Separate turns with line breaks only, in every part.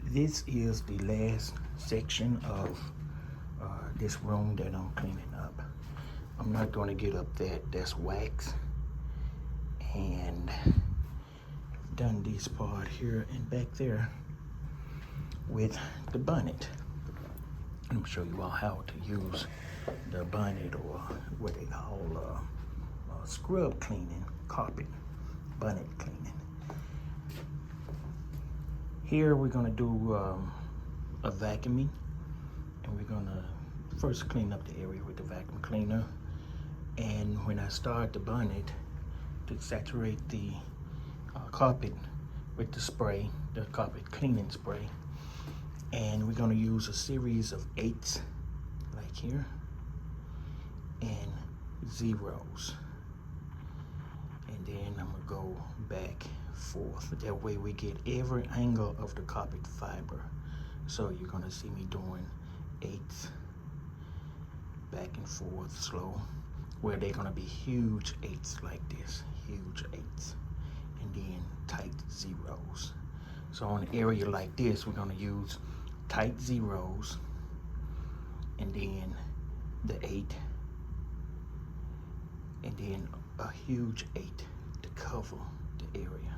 This is the last section of this room that I'm cleaning up. I'm not going to get up that's wax, and done this part here and back there with the bonnet. I'm gonna show you all how to use the bonnet, or what they call scrub cleaning, carpet bonnet cleaning. Here we're gonna do a vacuuming, and we're gonna first clean up the area with the vacuum cleaner. And when I start the bonnet, to saturate the carpet with the spray, the carpet cleaning spray, and we're gonna use a series of 8s, like here, and 0s. And then I'm gonna go back, forth. That way we get every angle of the carpet fiber. So you're gonna see me doing 8s, back and forth, slow, where they're gonna be huge 8s like this, huge 8s, and then tight 0s. So on an area like this, we're gonna use tight 0s, and then the 8, and then a huge 8 to cover the area.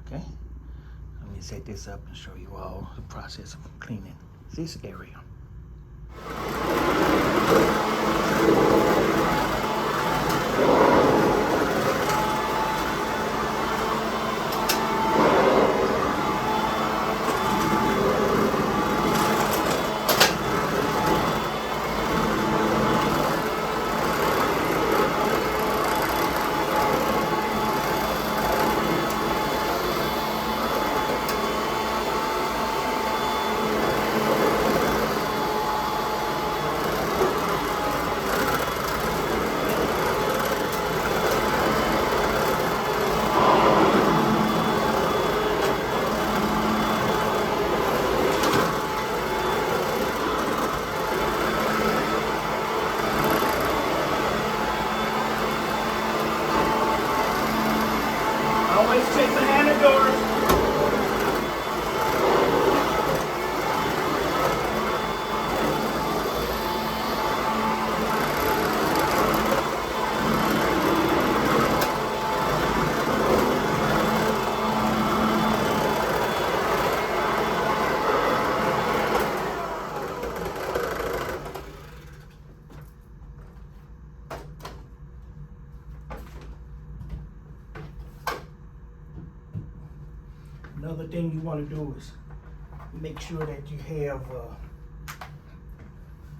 Okay? Let me set this up and show you all the process of cleaning this area. Always check the handle doors. Another thing you want to do is make sure that you have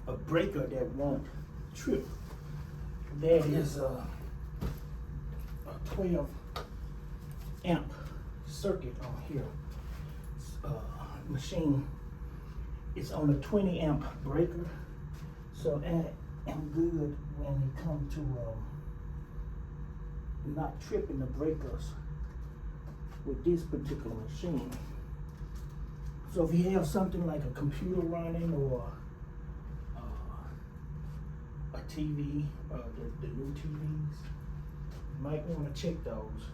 a breaker that won't trip. That is a 12 amp circuit on here. Machine is on a 20 amp breaker, so I'm good when it comes to not tripping the breakers with this particular machine. So if you have something like a computer running, or a TV, the new TVs, you might want to check those.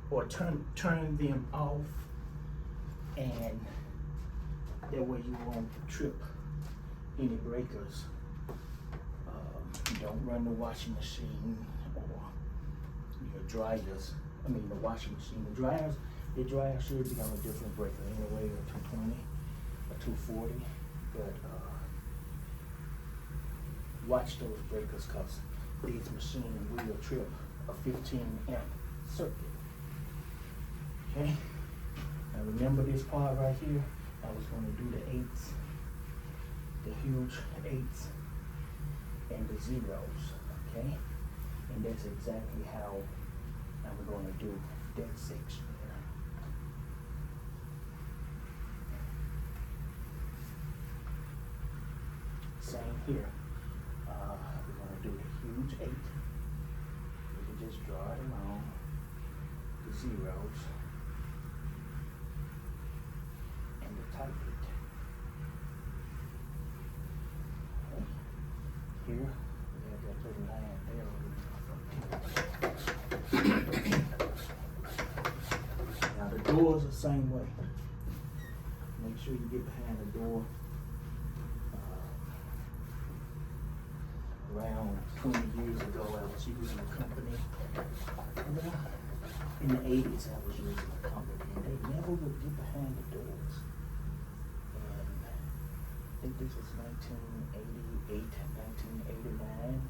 Or turn them off, and that way you won't trip any breakers. Don't run the washing machine or your dryers. I mean the washing machine. The dryer should be on a different breaker anyway, a 220, a 240. But watch those breakers, because these machines will trip a 15 amp circuit. Okay? Now remember this part right here? I was going to do the 8s, the huge 8s, and the 0s, okay? And that's exactly how I'm going to do that section there. Same here. We're going to do the huge 8. You can just draw it along the 0s and the tight 8. Okay. Here, we have that little line there. Doors the same way. Make sure you get behind the door. Around 20 years ago, I was using a company. In the 80s, I was using a company, and they never would get behind the doors. And I think this was 1988, 1989.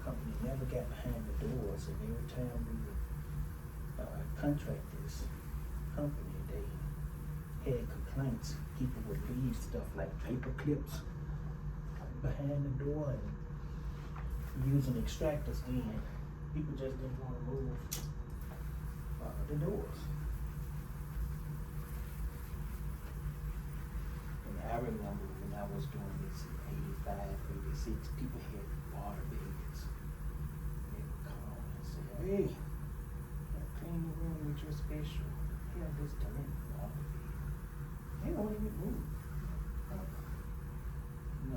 Company never got behind the doors, and every time we would contract this company, they had complaints. People would leave stuff like paper clips behind the door and using extractors then. People just didn't want to move the doors. And I remember when I was doing this in 85, 86, people had water beds. They would call and say, hey, clean the room with your special. Have this done water bed. They don't even move. No.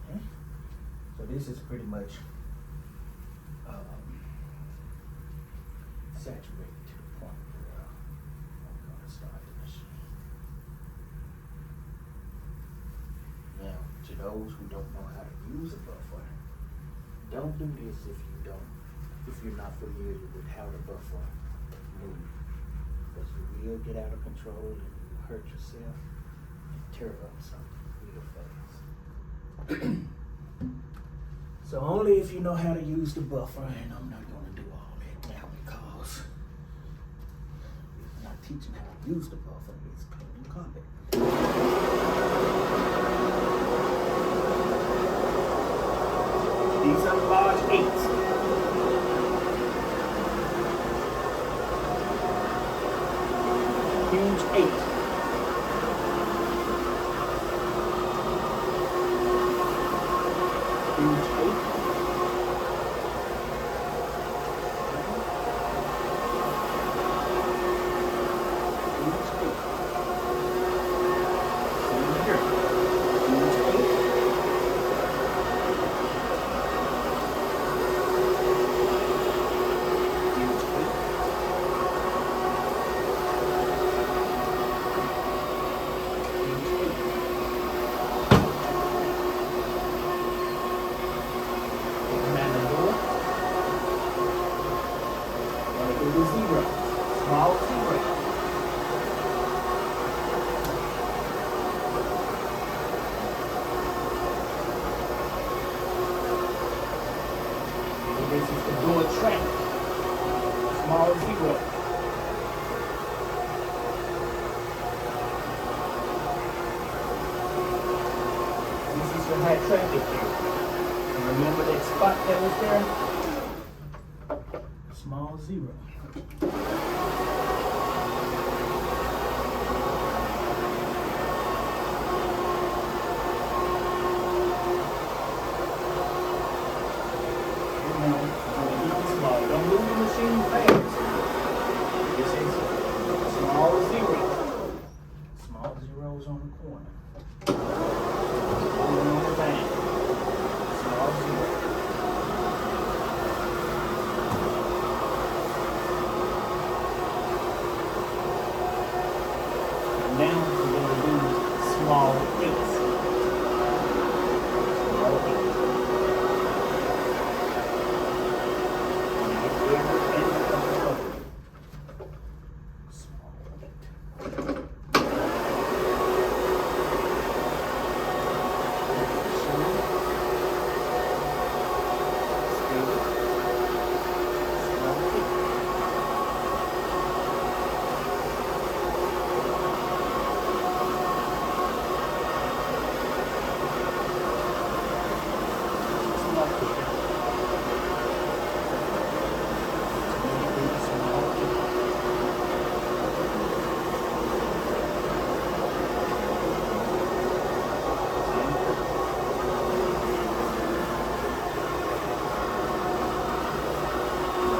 Okay? So this is pretty much saturated to the point where I'm going to start the machine. Now, to those who don't know how to use a buffer, don't do this if you're not familiar with how the buffer moves. Because you will get out of control and you will hurt yourself and tear up something real fast. So only if you know how to use the buffer, and I'm not going to do all that now because it's not teaching how to use the buffer, it's cleaning carpet. These are large 8s. Huge 8. Huge 8. This is the door track. Small 0. This is your high traffic here. And remember that spot that was there? Small 0. Don't move the machine fast. This is small 0. Small 0s on the corner. Moving on the line. Small 0. And now we're going to do small 8s. Small 8.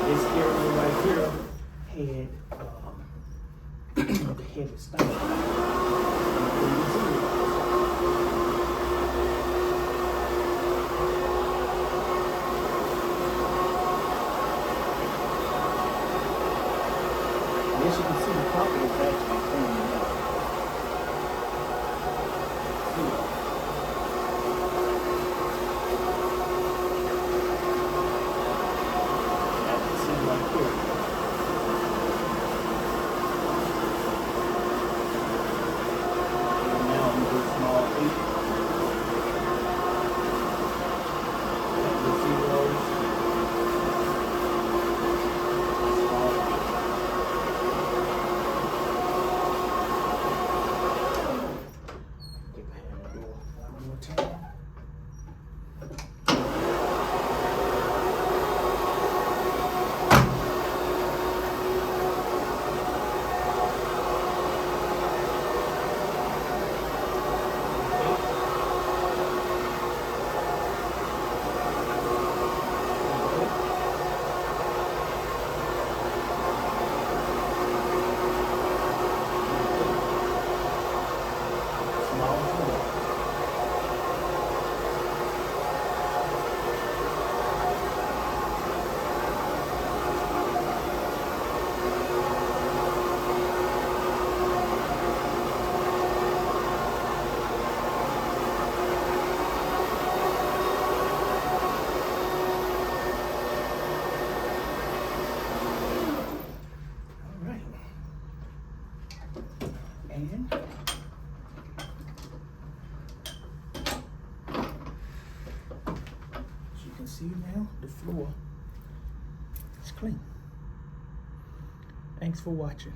This area right here had the heavy stone. see now the floor is clean. Thanks for watching.